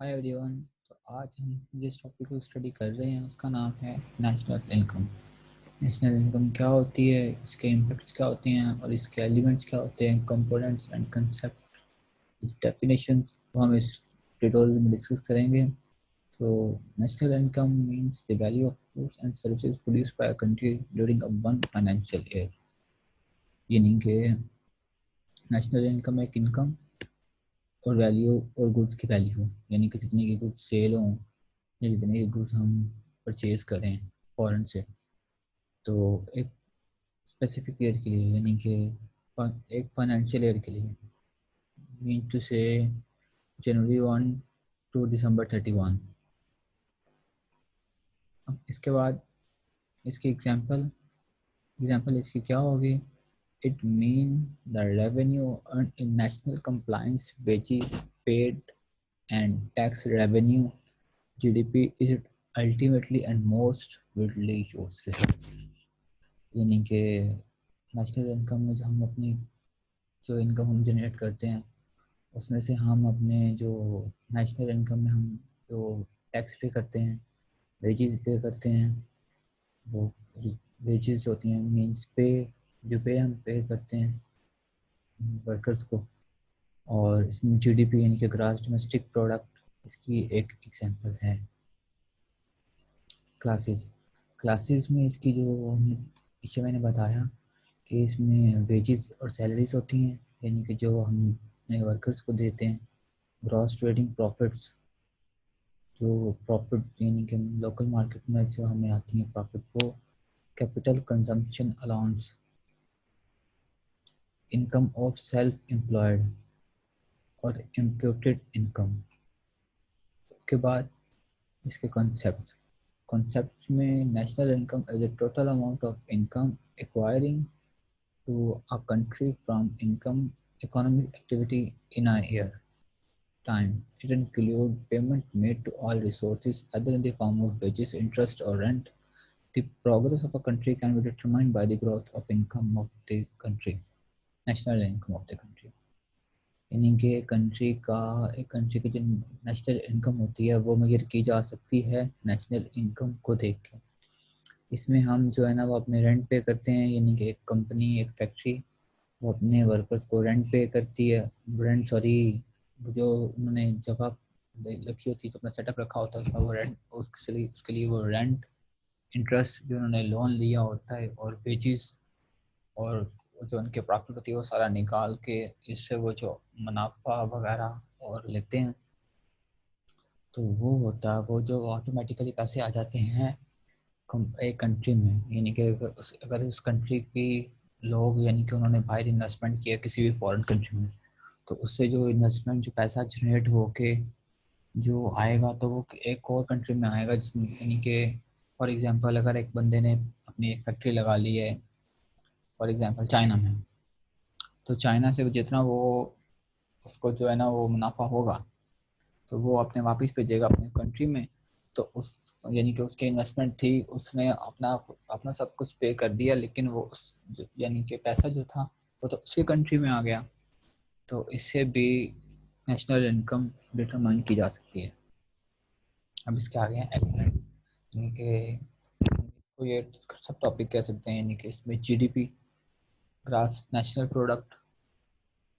Hi everyone. तो आज हम जिस टॉपिक को स्टडी कर रहे हैं उसका नाम है नेशनल इनकम। नेशनल इनकम क्या होती है, इसके इम्पैक्ट्स क्या होते हैं और इसके एलिमेंट्स क्या होते हैं, कंपोनेंट्स एंड कंसेप्ट, डेफिनेशंस को हम इस ट्यूटोरियल में डिस्कस करेंगे। तो national income means the value of goods and services produced by a country during a one financial year. यानी कि नेशनल इनकम एक इनकम और वैल्यू और गुड्स की वैल्यू, यानी कि जितने की गुड्स सेल हों या जितने के गुड्स हम परचेज करें फॉरेन से, तो एक स्पेसिफिक ईयर के लिए, यानी कि एक फाइनेंशियल ईयर के लिए, मीन टू से जनवरी 1 टू दिसंबर 31। अब इसके बाद इसकी एग्जांपल इसकी क्या होगी? It mean the revenue earn in national compliance, wages paid and tax revenue, GDP is ultimately and most Vidly used. यानी कि नेशनल इनकम में जो इनकम हम जनरेट करते हैं उसमें से हम अपने जो नेशनल इनकम में हम जो टैक्स पे करते हैं, वेजेस पे करते हैं, वो वेजेस होती हैं, मीन्स पे हम पे करते हैं वर्कर्स को। और इसमें जीडीपी यानी कि ग्रॉस डोमेस्टिक प्रोडक्ट इसकी एक एग्जांपल है। क्लासेस में इसकी जो पीछे मैंने बताया कि इसमें वेजेस और सैलरीज होती हैं, यानी कि जो हम अपने वर्कर्स को देते हैं। ग्रॉस ट्रेडिंग प्रॉफिट्स, जो प्रॉफिट यानी कि लोकल मार्केट में जो हमें आती है प्रॉफिट, वो capital consumption allowance, income of self employed और इम्प्यूटेड इनकम। उसके बाद इसके कॉन्सेप्ट्स में national income is a total amount of income acquiring to a country from income economic activity in a year time. It includes payment made to all resources other in the form of wages, interest, or rent. The progress of a country can be determined by the growth of income of the country, national income of the country. यानी कि एक country की जो national income होती है वो major की जा सकती है नेशनल इनकम को देख के। इसमें हम जो है ना वो अपने रेंट पे करते हैं, यानी कि एक कंपनी, एक फैक्ट्री, वो अपने वर्कर्स को रेंट पे करती है। रेंट सॉरी, जो उन्होंने जगह रखी होती है, जो अपना सेटअप रखा होता है उसका वो रेंट, उसके लिए वो रेंट, इंटरेस्ट जो उन्होंने लोन लिया होता है, और वेजेस, और जो उनके प्रॉफिट होती है वो सारा निकाल के इससे वो जो मुनाफा वगैरह और लेते हैं, तो वो होता है वो जो ऑटोमेटिकली पैसे आ जाते हैं एक कंट्री में। यानी कि अगर उस कंट्री की लोग, यानी कि उन्होंने बाहर इन्वेस्टमेंट किया किसी भी फॉरेन कंट्री में, तो उससे जो इन्वेस्टमेंट जो पैसा जनरेट होके जो आएगा तो वो एक और कंट्री में आएगा, जिसमें यानी कि फॉर एग्जांपल अगर एक बंदे ने अपनी एक फैक्ट्री लगा ली है फॉर एग्जांपल चाइना में, तो चाइना से जितना वो उसको जो है ना वो मुनाफा होगा तो वो अपने वापस भेजेगा अपने कंट्री में। तो उस यानी कि उसकी इन्वेस्टमेंट थी, उसने अपना अपना सब कुछ पे कर दिया, लेकिन वो उस यानी कि पैसा जो था वो तो उसके कंट्री में आ गया। तो इससे भी नेशनल इनकम डिटरमाइन की जा सकती है। अब इसके आगे हैं एलिमेंट, यानी कि तो ये सब टॉपिक कह सकते हैं, यानी कि इसमें GDP, grass national product,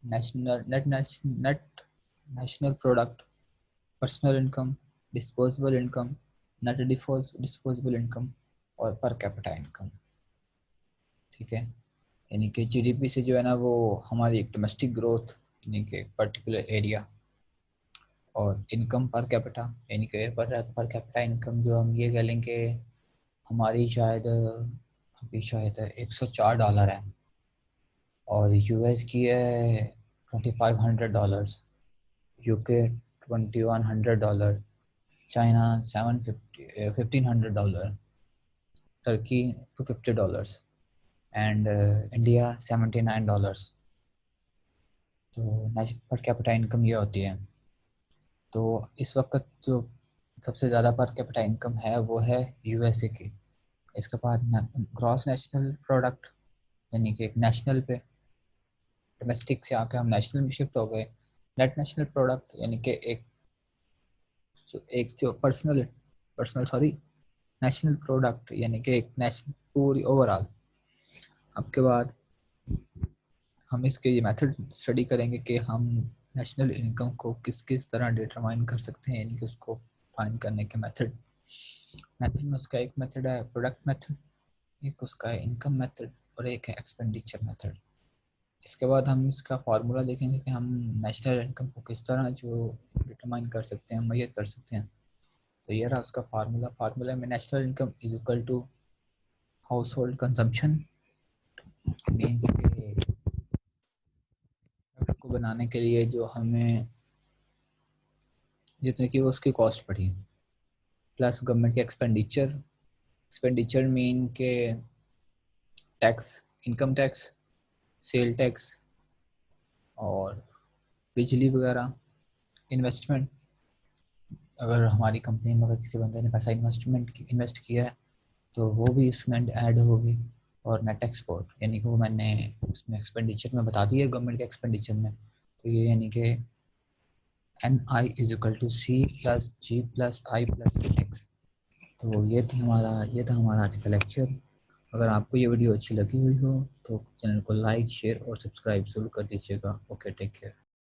net national product, personal income, disposable income, net disposable income और पर कैपिटा इनकम। ठीक है, यानी कि जीडीपी से जो है ना वो हमारी एक डोमेस्टिक ग्रोथ, यानी कि पर्टिकुलर एरिया, और इनकम पर कैपिटा, यानी कि पर कैपिटा इनकम जो हम ये कह लेंगे हमारी शायद अभी शायद $104 है, और यूएस की है $2500, UK $2100, China 1500, Turkey $250 and India $79। तो नेशनल पर कैपिटा इनकम ये होती है। तो इस वक्त जो सबसे ज़्यादा पर कैपिटा इनकम है वो है यूएसए की। इसके बाद ग्रॉस नेशनल प्रोडक्ट, यानी कि एक नेशनल पे डोमेस्टिक से आके हम नेशनल में शिफ्ट हो गए। नेट नेशनल प्रोडक्ट यानी कि एक एक जो पर्सनल सॉरी नेशनल प्रोडक्ट, यानी कि एक नेशनल पूरी ओवरऑल। आपके बाद हम इसके ये मेथड स्टडी करेंगे कि हम नेशनल इनकम को किस किस तरह डिटरमाइन कर सकते हैं, यानी कि उसको फाइंड करने के मेथड में उसका एक मेथड है प्रोडक्ट मेथड, एक उसका है इनकम मेथड, और एक है एक्सपेंडिचर मेथड। इसके बाद हम इसका फार्मूला देखेंगे कि हम नेशनल इनकम को किस तरह जो डिटरमाइन कर सकते हैं, मेजर कर सकते हैं। तो ये रहा उसका फार्मूला में national income is equal to household consumption. Means के को बनाने के लिए जो हमें जितने की वो उसकी कॉस्ट पड़ी, प्लस गवर्नमेंट के एक्सपेंडिचर मीन के tax, income tax, sale tax, और बिजली वगैरह, इन्वेस्टमेंट। अगर हमारी कंपनी में अगर किसी बंदे ने पैसा इन्वेस्ट किया है तो वो भी इसमें ऐड होगी। और नेट एक्सपोर्ट, यानी कि वो मैंने उसमें एक्सपेंडिचर में बता दिया गवर्नमेंट के एक्सपेंडिचर में। तो ये यानी कि NI is equal to C plus G plus I plus X। तो ये था हमारा आज का लेक्चर। अगर आपको ये वीडियो अच्छी लगी हुई हो तो चैनल को लाइक, शेयर और सब्सक्राइब जरूर कर दीजिएगा। Okay, take care.